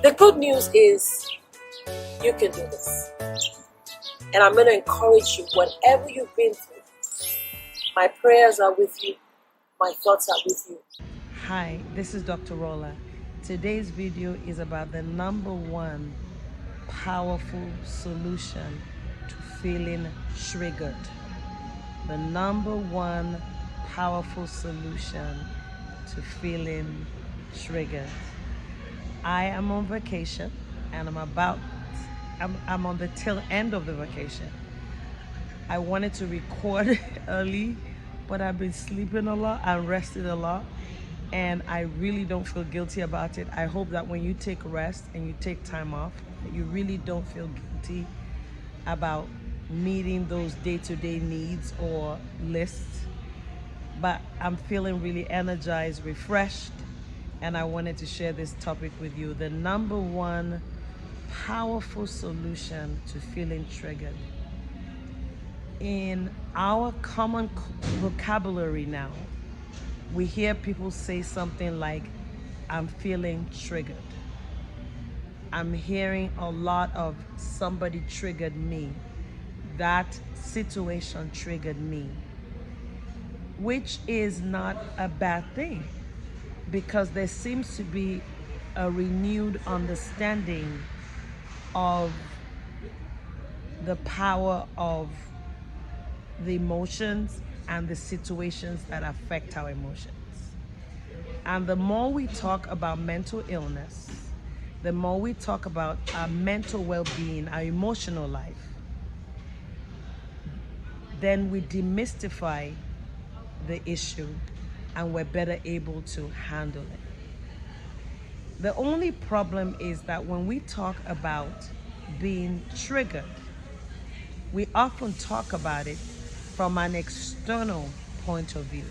The good news is you can do this. And I'm going to encourage you, whatever you've been through, my prayers are with you, my thoughts are with you. Hi, this is Dr. Rolla. Today's video is about the number one powerful solution to feeling triggered. The number one powerful solution to feeling triggered. I am on vacation and I'm on the tail end of the vacation. I wanted to record early, but I've been sleeping a lot and rested a lot, and I really don't feel guilty about it. I hope that when you take rest and you take time off, you really don't feel guilty about meeting those day-to-day needs or lists. But I'm feeling really energized, refreshed, and I wanted to share this topic with you. The number one powerful solution to feeling triggered. In our common vocabulary now, we hear people say something like, I'm feeling triggered. I'm hearing a lot of somebody triggered me. That situation triggered me. Which is not a bad thing, because there seems to be a renewed understanding of the power of the emotions and the situations that affect our emotions. And the more we talk about mental illness, the more we talk about our mental well-being, our emotional life, then we demystify the issue and we're better able to handle it. The only problem is that when we talk about being triggered, we often talk about it from an external point of view.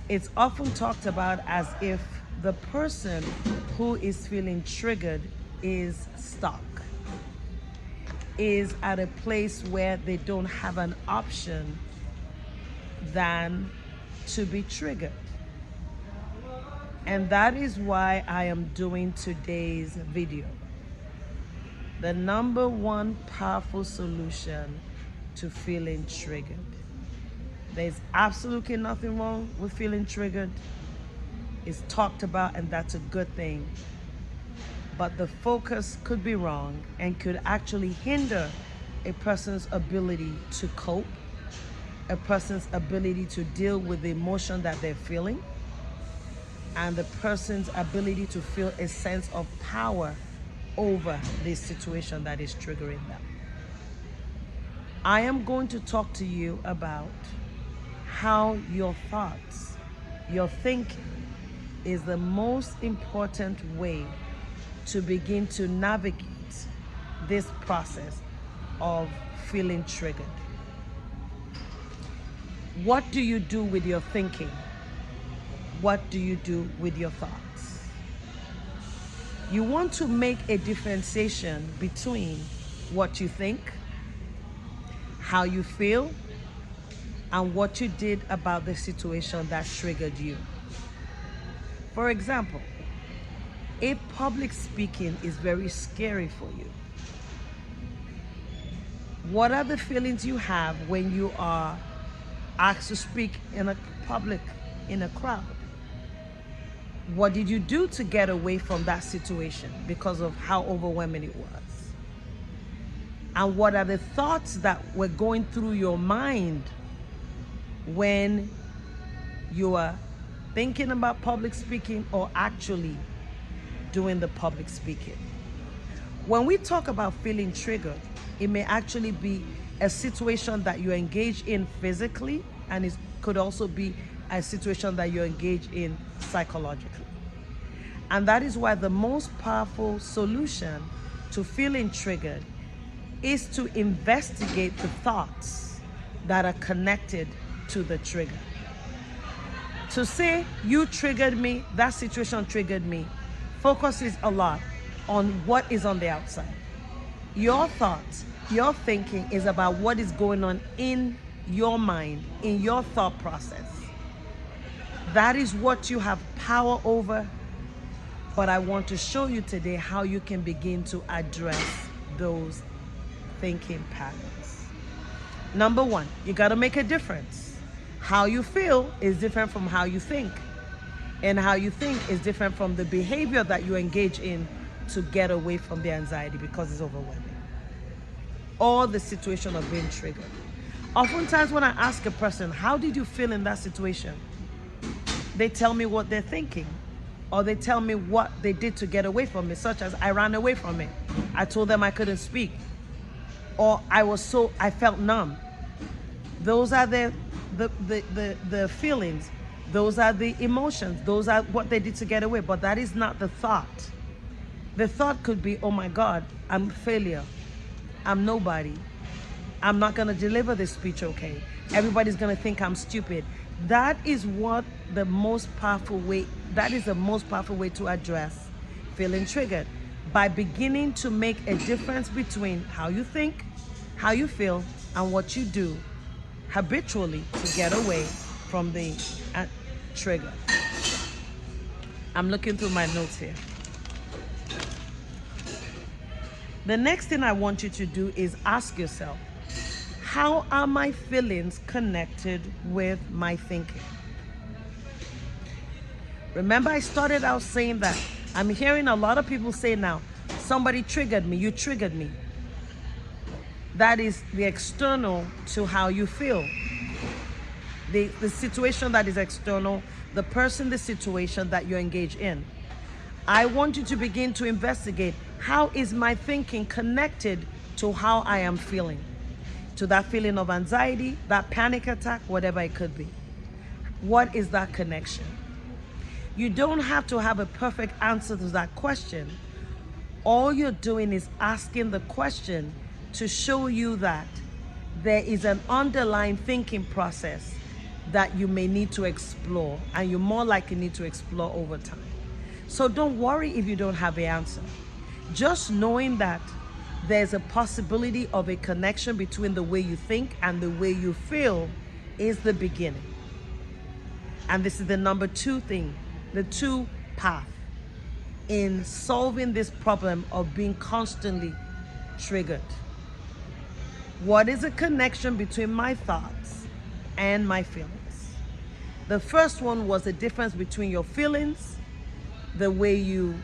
It's often talked about as if the person who is feeling triggered is stuck, is at a place where they don't have an option than to be triggered. And that is why I am doing today's video. The number one powerful solution to feeling triggered. There's absolutely nothing wrong with feeling triggered. It's talked about, and that's a good thing. But the focus could be wrong and could actually hinder a person's ability to cope, a person's ability to deal with the emotion that they're feeling, and the person's ability to feel a sense of power over this situation that is triggering them. I am going to talk to you about how your thoughts, your thinking, is the most important way to begin to navigate this process of feeling triggered. What do you do with your thinking? What do you do with your thoughts? You want to make a differentiation between what you think, how you feel, and what you did about the situation that triggered you. For example, if public speaking is very scary for you, what are the feelings you have when you are asked to speak in a public, in a crowd? What did you do to get away from that situation because of how overwhelming it was? And what are the thoughts that were going through your mind when you are thinking about public speaking or actually doing the public speaking? When we talk about feeling triggered, it may actually be a situation that you engage in physically, and it could also be a situation that you engage in psychologically. And that is why the most powerful solution to feeling triggered is to investigate the thoughts that are connected to the trigger. To say you triggered me, that situation triggered me, focuses a lot on what is on the outside. Your thoughts, your thinking is about what is going on in your mind, in your thought process. That is what you have power over. But I want to show you today how you can begin to address those thinking patterns. Number one, you got to make a difference. How you feel is different from how you think. And how you think is different from the behavior that you engage in to get away from the anxiety because it's overwhelming. Or the situation of being triggered. Oftentimes when I ask a person, how did you feel in that situation? They tell me what they're thinking. Or they tell me what they did to get away from it, such as I ran away from it. I told them I couldn't speak. Or I felt numb. Those are the feelings. Those are the emotions. Those are what they did to get away. But that is not the thought. The thought could be, oh my God, I'm a failure. I'm nobody. I'm not going to deliver this speech okay. Everybody's going to think I'm stupid. That is the most powerful way to address feeling triggered. By beginning to make a difference between how you think, how you feel, and what you do habitually to get away from the trigger. I'm looking through my notes here. The next thing I want you to do is ask yourself, how are my feelings connected with my thinking? Remember, I started out saying that I'm hearing a lot of people say now, somebody triggered me, you triggered me. That is the external to how you feel. The situation that is external, the person, the situation that you engage in. I want you to begin to investigate, how is my thinking connected to how I am feeling? To that feeling of anxiety, that panic attack, whatever it could be. What is that connection? You don't have to have a perfect answer to that question. All you're doing is asking the question to show you that there is an underlying thinking process that you may need to explore, and you more likely need to explore over time. So don't worry if you don't have the answer. Just knowing that there's a possibility of a connection between the way you think and the way you feel is the beginning. And this is the number two thing, the two path in solving this problem of being constantly triggered. What is a connection between my thoughts and my feelings? The first one was the difference between your feelings, the way you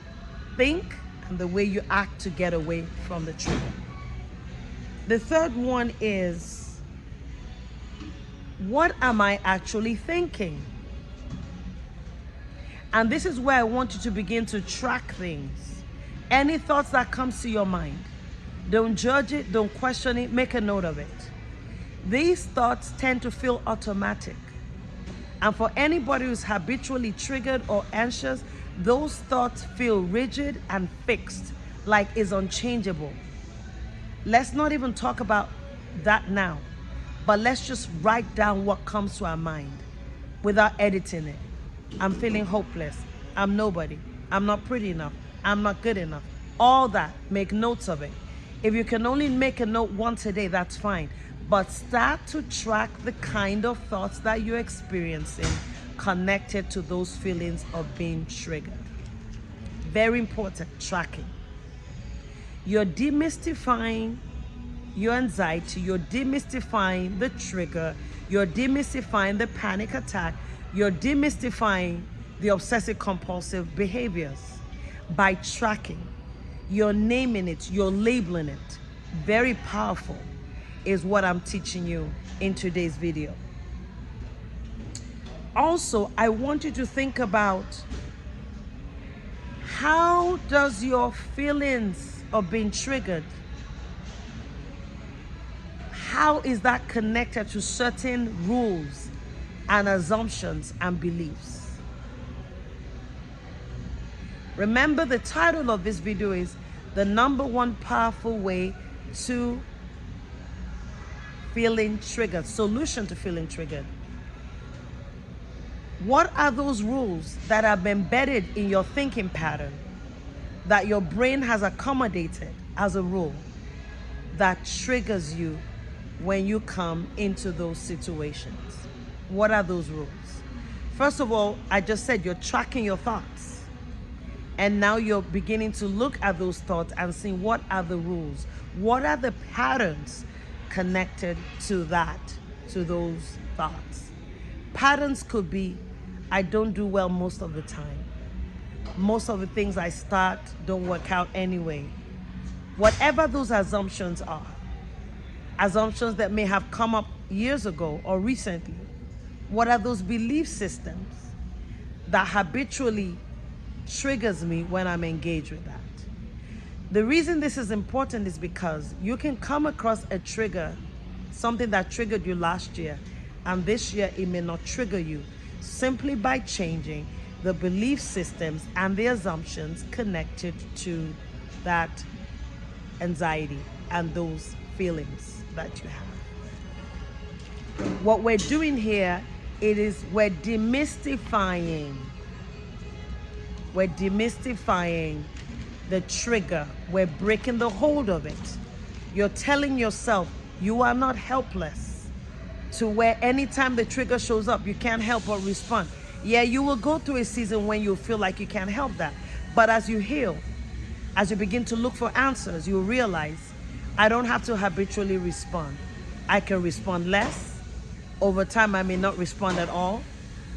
think, and the way you act to get away from the trigger. The third one is, what am I actually thinking? And this is where I want you to begin to track things. Any thoughts that comes to your mind, don't judge it, don't question it, make a note of it. These thoughts tend to feel automatic. And for anybody who's habitually triggered or anxious, those thoughts feel rigid and fixed, like it's unchangeable. Let's not even talk about that now, but let's just write down what comes to our mind without editing it. I'm feeling hopeless. I'm nobody. I'm not pretty enough. I'm not good enough. All that, make notes of it. If you can only make a note once a day, that's fine. But start to track the kind of thoughts that you're experiencing connected to those feelings of being triggered. Very important, tracking. You're demystifying your anxiety, you're demystifying the trigger, you're demystifying the panic attack, you're demystifying the obsessive compulsive behaviors by tracking. You're naming it, you're labeling it. Very powerful is what I'm teaching you in today's video. Also, I want you to think about, how does your feelings of being triggered, how is that connected to certain rules and assumptions and beliefs? Remember, the title of this video is the number one powerful way to feeling triggered, solution to feeling triggered. What are those rules that have been embedded in your thinking pattern that your brain has accommodated as a rule that triggers you when you come into those situations? What are those rules? First of all, I just said you're tracking your thoughts. And now you're beginning to look at those thoughts and see what are the rules, what are the patterns connected to that, to those thoughts. Patterns could be, I don't do well most of the time. Most of the things I start don't work out anyway. Whatever those assumptions are, assumptions that may have come up years ago or recently, what are those belief systems that habitually triggers me when I'm engaged with that? The reason this is important is because you can come across a trigger, something that triggered you last year, and this year it may not trigger you, simply by changing the belief systems and the assumptions connected to that anxiety and those feelings that you have. What we're doing here, we're demystifying the trigger. We're breaking the hold of it. You're telling yourself you are not helpless, to where anytime the trigger shows up, you can't help but respond. Yeah, you will go through a season when you feel like you can't help that. But as you heal, as you begin to look for answers, you realize, I don't have to habitually respond. I can respond less. Over time, I may not respond at all.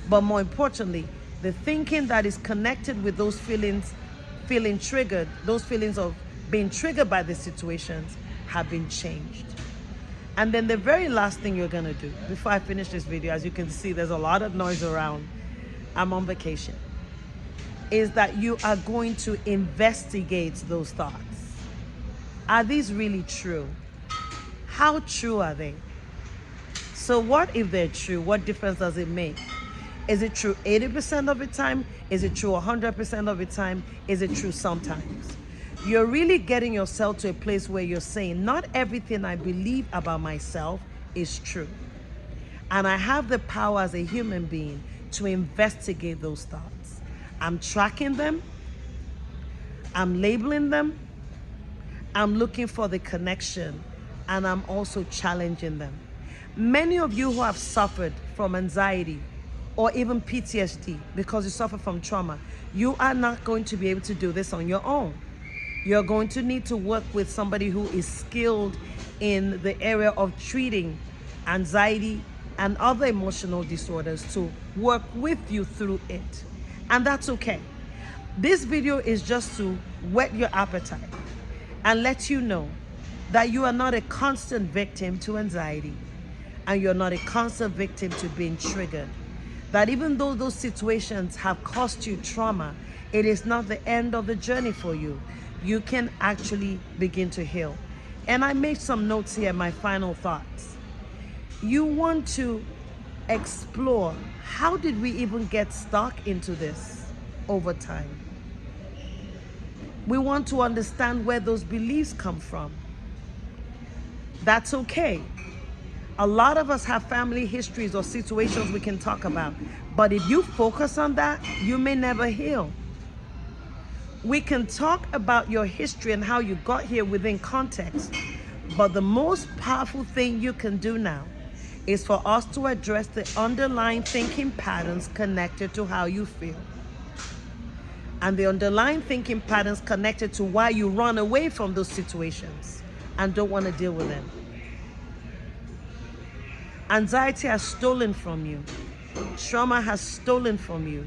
But more importantly, the thinking that is connected with those feelings, feeling triggered, those feelings of being triggered by the situations have been changed. And then the very last thing you're gonna do, before I finish this video, as you can see, there's a lot of noise around. I'm on vacation. Is that you are going to investigate those thoughts. Are these really true? How true are they? So what if they're true? What difference does it make? Is it true 80% of the time? Is it true 100% of the time? Is it true sometimes? You're really getting yourself to a place where you're saying, not everything I believe about myself is true. And I have the power as a human being to investigate those thoughts. I'm tracking them. I'm labeling them. I'm looking for the connection, and I'm also challenging them. Many of you who have suffered from anxiety or even PTSD because you suffer from trauma, you are not going to be able to do this on your own. You're going to need to work with somebody who is skilled in the area of treating anxiety and other emotional disorders to work with you through it. And that's okay. This video is just to whet your appetite and let you know that you are not a constant victim to anxiety, and you're not a constant victim to being triggered. That even though those situations have cost you trauma, it is not the end of the journey for you. You can actually begin to heal. And I made some notes here, my final thoughts. You want to explore, how did we even get stuck into this over time? We want to understand where those beliefs come from. That's okay. A lot of us have family histories or situations we can talk about. But if you focus on that, you may never heal. We can talk about your history and how you got here within context. But the most powerful thing you can do now is for us to address the underlying thinking patterns connected to how you feel. And the underlying thinking patterns connected to why you run away from those situations and don't want to deal with them. Anxiety has stolen from you. Trauma has stolen from you.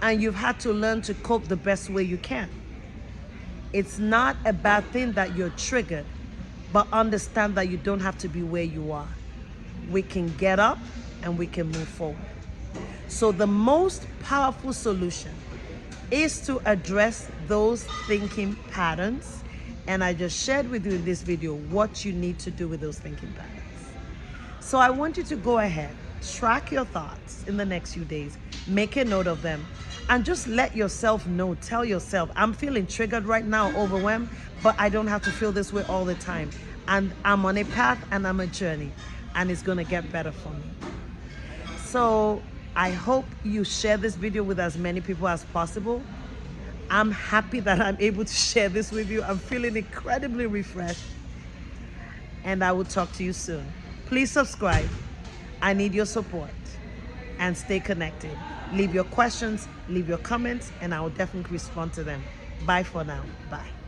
And you've had to learn to cope the best way you can. It's not a bad thing that you're triggered, but understand that you don't have to be where you are. We can get up and we can move forward. So the most powerful solution is to address those thinking patterns. And I just shared with you in this video what you need to do with those thinking patterns. So I want you to go ahead, track your thoughts in the next few days, make a note of them, and just let yourself know, tell yourself, I'm feeling triggered right now, overwhelmed, but I don't have to feel this way all the time. And I'm on a path and I'm a journey, and it's gonna get better for me. So I hope you share this video with as many people as possible. I'm happy that I'm able to share this with you. I'm feeling incredibly refreshed, and I will talk to you soon. Please subscribe. I need your support. and stay connected. Leave your questions, leave your comments, and I will definitely respond to them. Bye for now. Bye.